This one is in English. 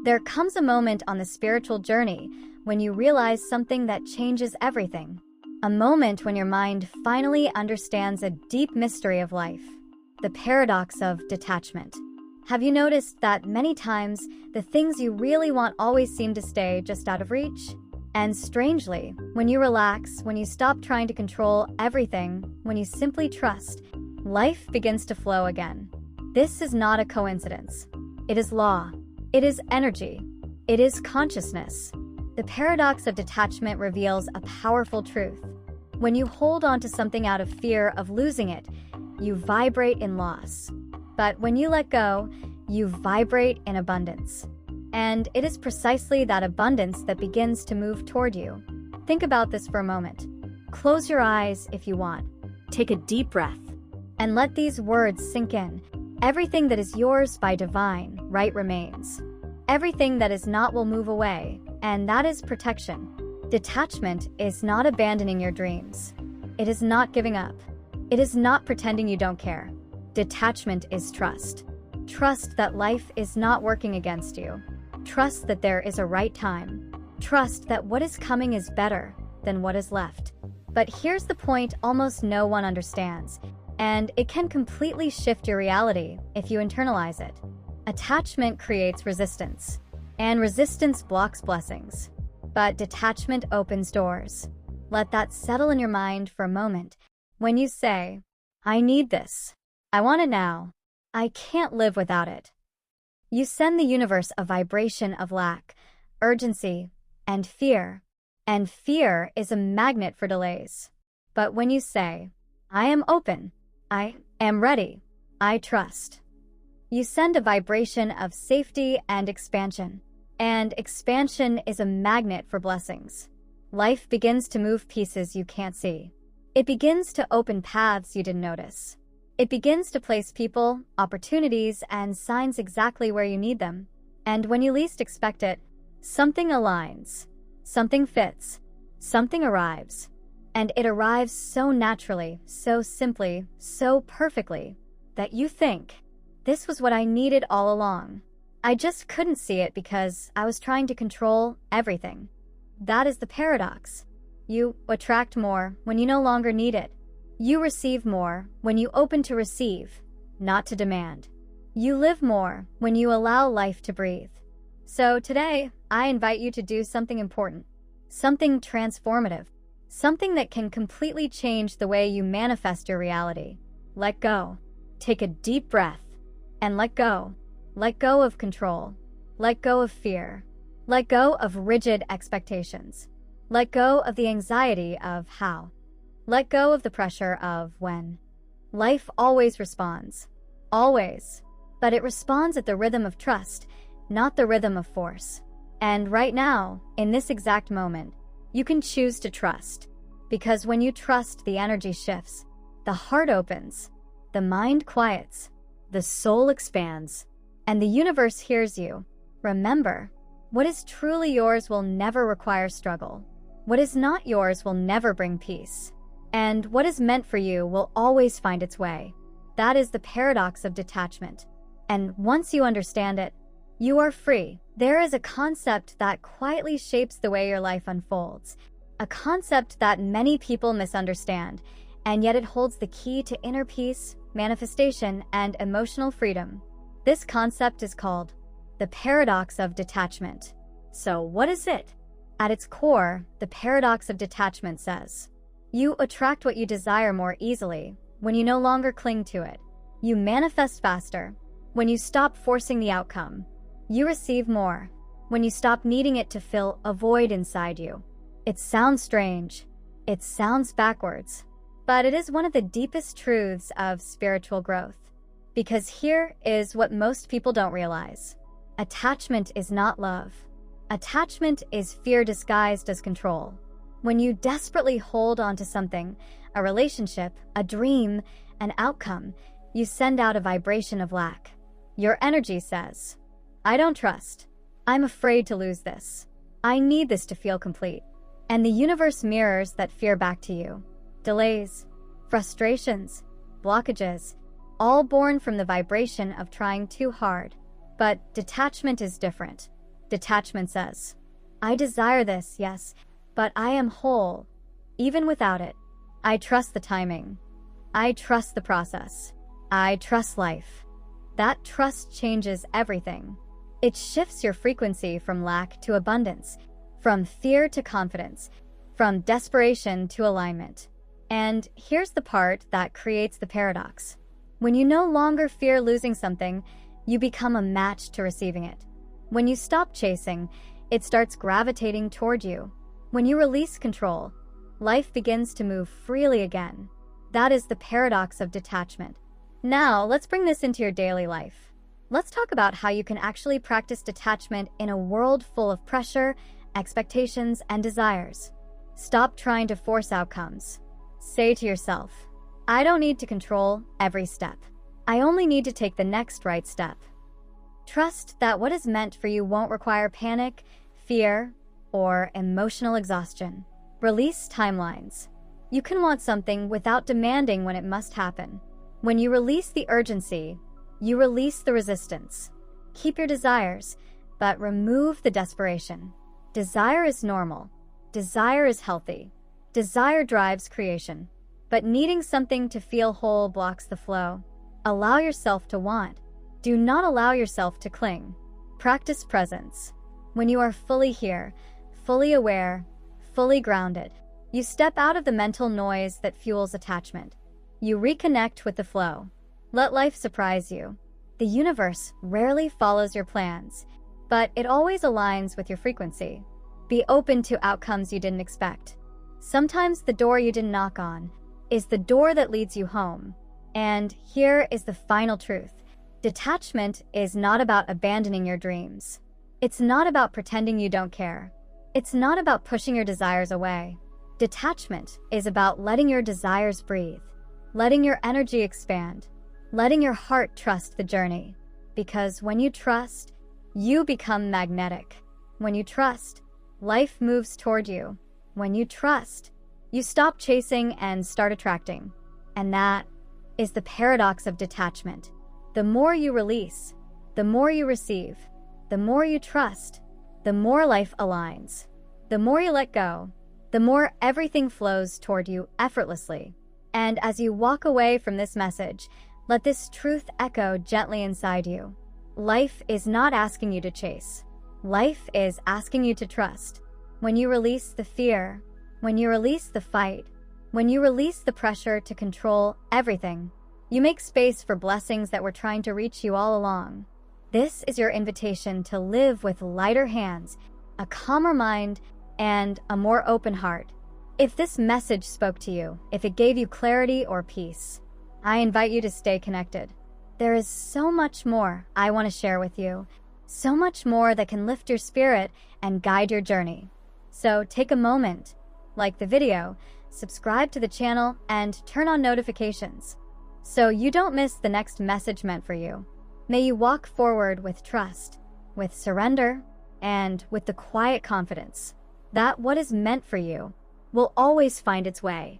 There comes a moment on the spiritual journey when you realize something that changes everything. A moment when your mind finally understands a deep mystery of life, the paradox of detachment. Have you noticed that many times the things you really want always seem to stay just out of reach? And strangely, when you relax, when you stop trying to control everything, when you simply trust, life begins to flow again. This is not a coincidence. It is law. It is energy. It is consciousness. The paradox of detachment reveals a powerful truth. When you hold on to something out of fear of losing it, you vibrate in loss. But when you let go, you vibrate in abundance. And it is precisely that abundance that begins to move toward you. Think about this for a moment. Close your eyes if you want. Take a deep breath. And let these words sink in. Everything that is yours by divine right remains. Everything that is not will move away, and that is protection. Detachment is not abandoning your dreams. It is not giving up. It is not pretending you don't care. Detachment is trust. Trust that life is not working against you. Trust that there is a right time. Trust that what is coming is better than what is left. But here's the point almost no one understands, and it can completely shift your reality if you internalize it. Attachment creates resistance, and resistance blocks blessings. But detachment opens doors. Let that settle in your mind for a moment. When you say, I need this, I want it now, I can't live without it, you send the universe a vibration of lack, urgency, and fear. And fear is a magnet for delays. But when you say, I am open, I am ready, I trust, you send a vibration of safety and expansion. And expansion is a magnet for blessings. Life begins to move pieces you can't see. It begins to open paths you didn't notice. It begins to place people, opportunities, and signs exactly where you need them. And when you least expect it, something aligns, something fits, something arrives. And it arrives so naturally, so simply, so perfectly, that you think, this was what I needed all along. I just couldn't see it because I was trying to control everything. That is the paradox. You attract more when you no longer need it. You receive more when you open to receive, not to demand. You live more when you allow life to breathe. So today, I invite you to do something important, something transformative, something that can completely change the way you manifest your reality. Let go. Take a deep breath and let go. Let go of control. Let go of fear. Let go of rigid expectations. Let go of the anxiety of how. Let go of the pressure of when. Life always responds. Always. But it responds at the rhythm of trust, not the rhythm of force. And right now, in this exact moment, you can choose to trust. Because when you trust, the energy shifts. The heart opens. The mind quiets. The soul expands. And the universe hears you. Remember, what is truly yours will never require struggle. What is not yours will never bring peace. And what is meant for you will always find its way. That is the paradox of detachment. And once you understand it, you are free. There is a concept that quietly shapes the way your life unfolds. A concept that many people misunderstand, and yet it holds the key to inner peace, manifestation, and emotional freedom. This concept is called the paradox of detachment. So what is it? At its core, the paradox of detachment says, you attract what you desire more easily when you no longer cling to it. You manifest faster when you stop forcing the outcome. You receive more when you stop needing it to fill a void inside you. It sounds strange. It sounds backwards. But it is one of the deepest truths of spiritual growth. Because here is what most people don't realize. Attachment is not love. Attachment is fear disguised as control. When you desperately hold on to something, a relationship, a dream, an outcome, you send out a vibration of lack. Your energy says, I don't trust. I'm afraid to lose this. I need this to feel complete. And the universe mirrors that fear back to you. Delays, frustrations, blockages, all born from the vibration of trying too hard. But detachment is different. Detachment says, I desire this, yes, but I am whole, even without it. I trust the timing. I trust the process. I trust life. That trust changes everything. It shifts your frequency from lack to abundance, from fear to confidence, from desperation to alignment. And here's the part that creates the paradox. When you no longer fear losing something, you become a match to receiving it. When you stop chasing, it starts gravitating toward you. When you release control, life begins to move freely again. That is the paradox of detachment. Now, let's bring this into your daily life. Let's talk about how you can actually practice detachment in a world full of pressure, expectations, and desires. Stop trying to force outcomes. Say to yourself, I don't need to control every step. I only need to take the next right step. Trust that what is meant for you won't require panic, fear, or emotional exhaustion. Release timelines. You can want something without demanding when it must happen. When you release the urgency, you release the resistance. Keep your desires, but remove the desperation. Desire is normal. Desire is healthy. Desire drives creation. But needing something to feel whole blocks the flow. Allow yourself to want. Do not allow yourself to cling. Practice presence. When you are fully here, fully aware, fully grounded, you step out of the mental noise that fuels attachment. You reconnect with the flow. Let life surprise you. The universe rarely follows your plans, but it always aligns with your frequency. Be open to outcomes you didn't expect. Sometimes the door you didn't knock on is the door that leads you home. And here is the final truth. Detachment is not about abandoning your dreams. It's not about pretending you don't care. It's not about pushing your desires away. Detachment is about letting your desires breathe, letting your energy expand, letting your heart trust the journey. Because when you trust, you become magnetic. When you trust, life moves toward you. When you trust, you stop chasing and start attracting. And that is the paradox of detachment. The more you release, the more you receive. The more you trust, the more life aligns. The more you let go, the more everything flows toward you effortlessly. And as you walk away from this message, let this truth echo gently inside you. Life is not asking you to chase. Life is asking you to trust. When you release the fear, when you release the fight, when you release the pressure to control everything, you make space for blessings that were trying to reach you all along. This is your invitation to live with lighter hands, a calmer mind, and a more open heart. If this message spoke to you, if it gave you clarity or peace, I invite you to stay connected. There is so much more I want to share with you, so much more that can lift your spirit and guide your journey. So take a moment, like the video, subscribe to the channel, and turn on notifications so you don't miss the next message meant for you. May you walk forward with trust, with surrender, and with the quiet confidence that what is meant for you will always find its way.